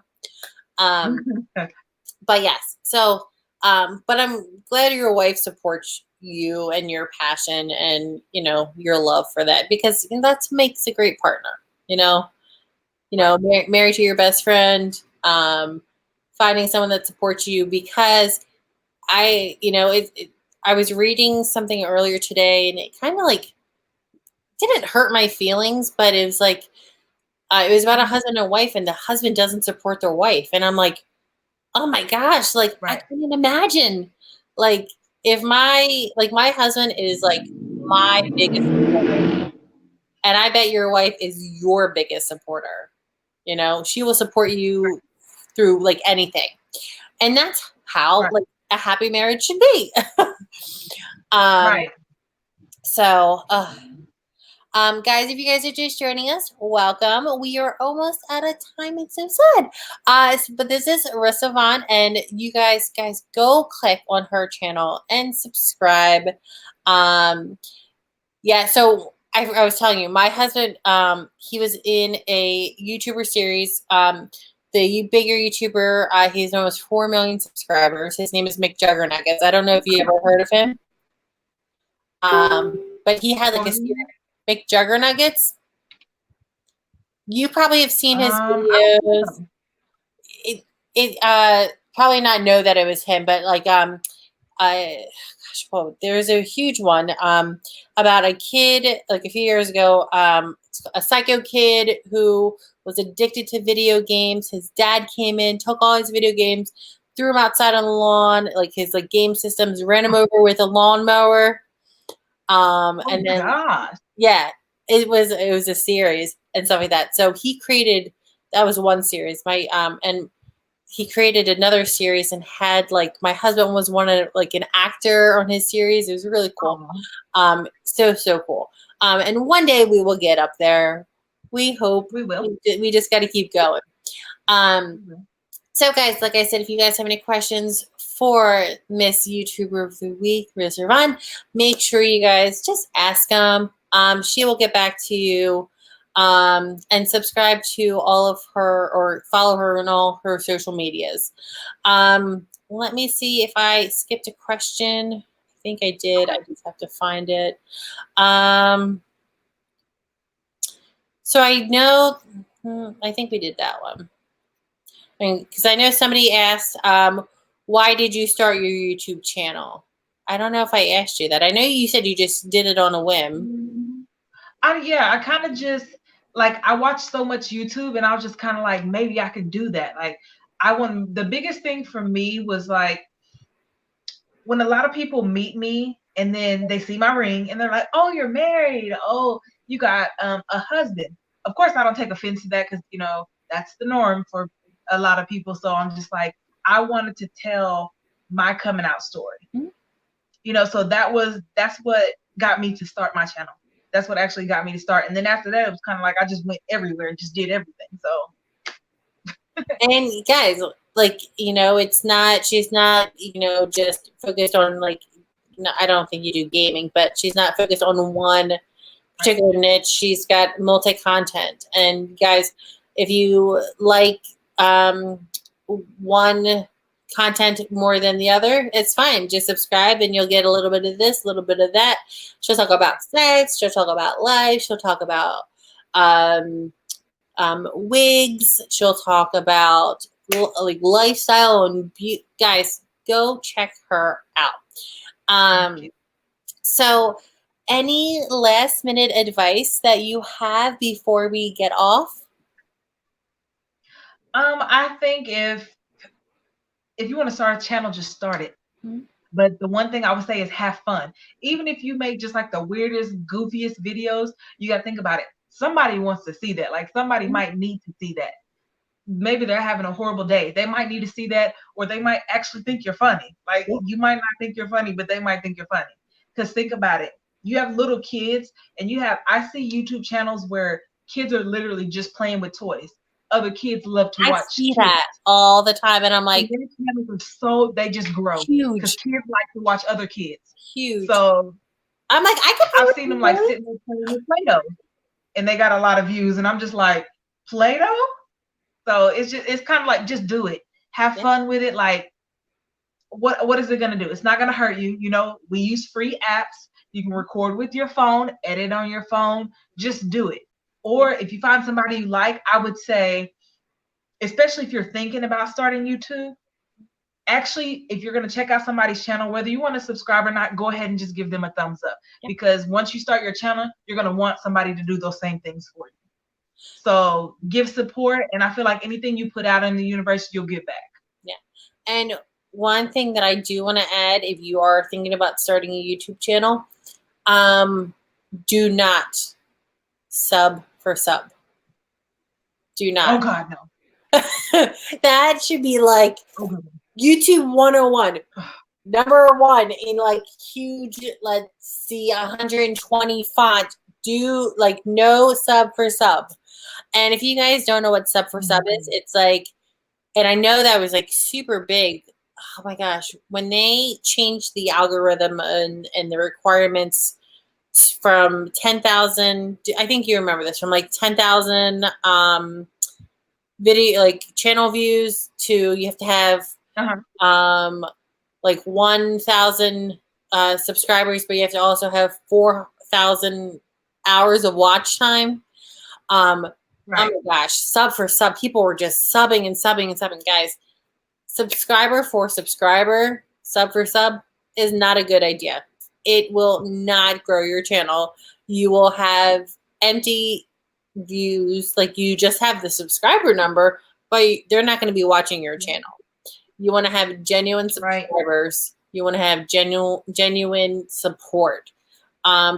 But yes. So, but I'm glad your wife supports you and your passion and, your love for that, because that makes a great partner, married to your best friend, finding someone that supports you. Because I was reading something earlier today, and it kind of like didn't hurt my feelings, but it was like, it was about a husband and wife, and the husband doesn't support their wife. And I'm like, oh my gosh, like, I Right. couldn't imagine, like, if my husband is like my biggest supporter, and I bet your wife is your biggest supporter. She will support you through like anything. And that's how Right. like a happy marriage should be. Right. So, guys, if you guys are just joining us, welcome. We are almost out of time. It's so sad. But this is Rissa Yvonne, and you guys, go click on her channel and subscribe. Yeah. So I was telling you, my husband, he was in a YouTuber series. The bigger YouTuber, he's almost 4 million subscribers. His name is McJuggernuggets. I don't know if you ever heard of him. But he had like a series, McJuggernuggets. You probably have seen his videos. It probably not know that it was him, but like there's a huge one about a kid like a few years ago, a psycho kid who was addicted to video games. His dad came in, took all his video games, threw him outside on the lawn, like his like game systems, ran him over with a lawnmower. And then gosh. yeah, it was a series and stuff like that. So that was one series. And he created another series and had like, my husband was one of like an actor on his series. It was really cool. So cool. And one day we will get up there. We hope. We will. We just got to keep going. So guys, like I said, if you guys have any questions for Miss YouTuber of the Week, Rissa Yvonne, make sure you guys just ask them. She will get back to you. And subscribe to all of her, or follow her on all her social medias. Let me see if I skipped a question. I think I did. I just have to find it. So I know, I think we did that one. Because I know somebody asked, why did you start your YouTube channel? I don't know if I asked you that. I know you said you just did it on a whim. I kind of just, like, I watched so much YouTube and I was just kind of like, maybe I could do that. Like, the biggest thing for me was like, when a lot of people meet me and then they see my ring and they're like, oh, you're married. Oh, you got a husband. Of course, I don't take offense to that because, you know, that's the norm for a lot of people. So I'm just like, I wanted to tell my coming out story. Mm-hmm. You know, so that's what got me to start my channel. That's what actually got me to start. And then after that, it was kind of like I just went everywhere and just did everything. So. And guys, like, you know, she's not, you know, just focused on like, no, I don't think you do gaming, but she's not focused on one particular niche. She's got multi-content. And guys, if you like one content more than the other, it's fine. Just subscribe and you'll get a little bit of this, a little bit of that. She'll talk about sex. She'll talk about life. She'll talk about wigs. She'll talk about like lifestyle and guys, go check her out. So any last minute advice that you have before we get off? I think if you want to start a channel, just start it. Mm-hmm. But the one thing I would say is have fun. Even if you make just like the weirdest, goofiest videos, you got to think about it. Somebody wants to see that. Like somebody mm-hmm. might need to see that. Maybe they're having a horrible day. They might need to see that, or they might actually think you're funny. Like you might not think you're funny, but they might think you're funny. Because think about it. You have little kids and I see YouTube channels where kids are literally just playing with toys. Other kids love to watch. I see that all the time, and I'm like, and channels are they just grow huge because kids like to watch other kids. Huge. So I'm like, I've seen them like sitting there playing with Play-Doh, and they got a lot of views, and I'm just like, Play-Doh. So it's kind of like just do it, have fun with it. Like, what is it gonna do? It's not gonna hurt you. You know, we use free apps. You can record with your phone, edit on your phone. Just do it. Or if you find somebody you like, I would say, especially if you're thinking about starting YouTube, actually, if you're going to check out somebody's channel, whether you want to subscribe or not, go ahead and just give them a thumbs up. Yeah. Because once you start your channel, you're going to want somebody to do those same things for you. So give support. And I feel like anything you put out in the universe, you'll get back. Yeah. And one thing that I do want to add, if you are thinking about starting a YouTube channel, do not sub for sub. Do not. Oh God, no. That should be like YouTube 101. Number one in like huge, let's see, 120 font. Do like no sub for sub. And if you guys don't know what sub for sub is, it's like, and I know that was like super big. Oh my gosh. When they changed the algorithm and the requirements from 10,000, I think you remember this, from like 10,000 video, like channel views to you have to have like 1,000 subscribers, but you have to also have 4,000 hours of watch time. Right. Oh my gosh, sub for sub. People were just subbing and subbing and subbing. Guys, subscriber for subscriber, sub for sub is not a good idea. It will not grow your channel. You will have empty views. Like you just have the subscriber number, but they're not going to be watching your channel. You want to have genuine subscribers. Right. You want to have genuine support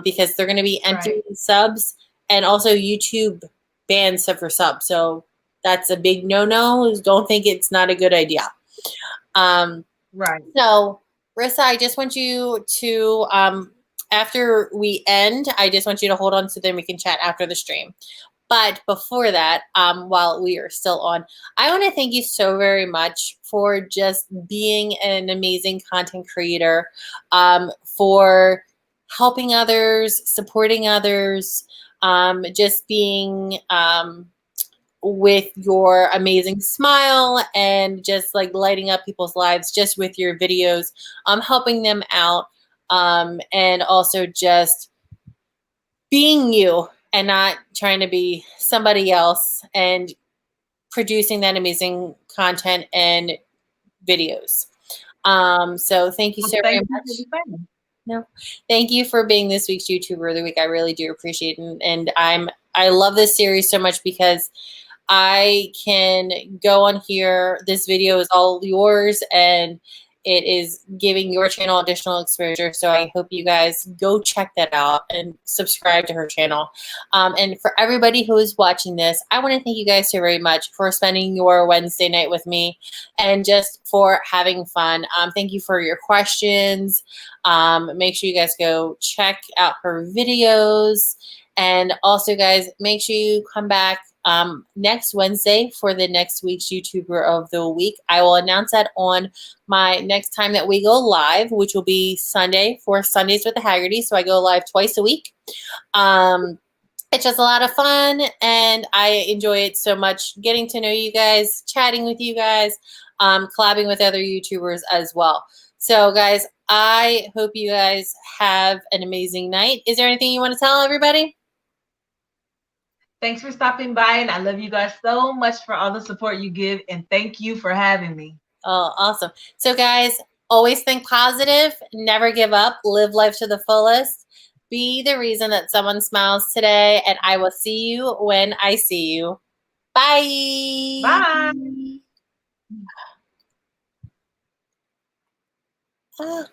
because they're going to be empty subs, and also YouTube bans sub for sub. So that's a big no-no. Don't think it's not a good idea. Right. So Rissa, I just want you to, after we end, I just want you to hold on so then we can chat after the stream. But before that, while we are still on, I want to thank you so very much for just being an amazing content creator, for helping others, supporting others, just being with your amazing smile and just like lighting up people's lives just with your videos, helping them out. and also just being you and not trying to be somebody else, and producing that amazing content and videos. So thank you Well, so very thank you for much. the same. No, thank you for being this week's YouTuber of the week. I really do appreciate it, and I love this series so much because I can go on here. This video is all yours, and it is giving your channel additional exposure. So I hope you guys go check that out and subscribe to her channel. And for everybody who is watching this, I want to thank you guys so very much for spending your Wednesday night with me and just for having fun. Thank you for your questions. Make sure you guys go check out her videos. And also, guys, make sure you come back next Wednesday for the next week's YouTuber of the week. I will announce that on my next time that we go live, which will be Sunday for Sundays with the Hagerty. So I go live twice a week. It's just a lot of fun, and I enjoy it so much, getting to know you guys, chatting with you guys, collabing with other YouTubers as well. So, guys, I hope you guys have an amazing night. Is there anything you want to tell everybody? Thanks for stopping by, and I love you guys so much for all the support you give, and thank you for having me. Oh, awesome. So, guys, always think positive, never give up, live life to the fullest. Be the reason that someone smiles today, and I will see you when I see you. Bye. Bye. Ah.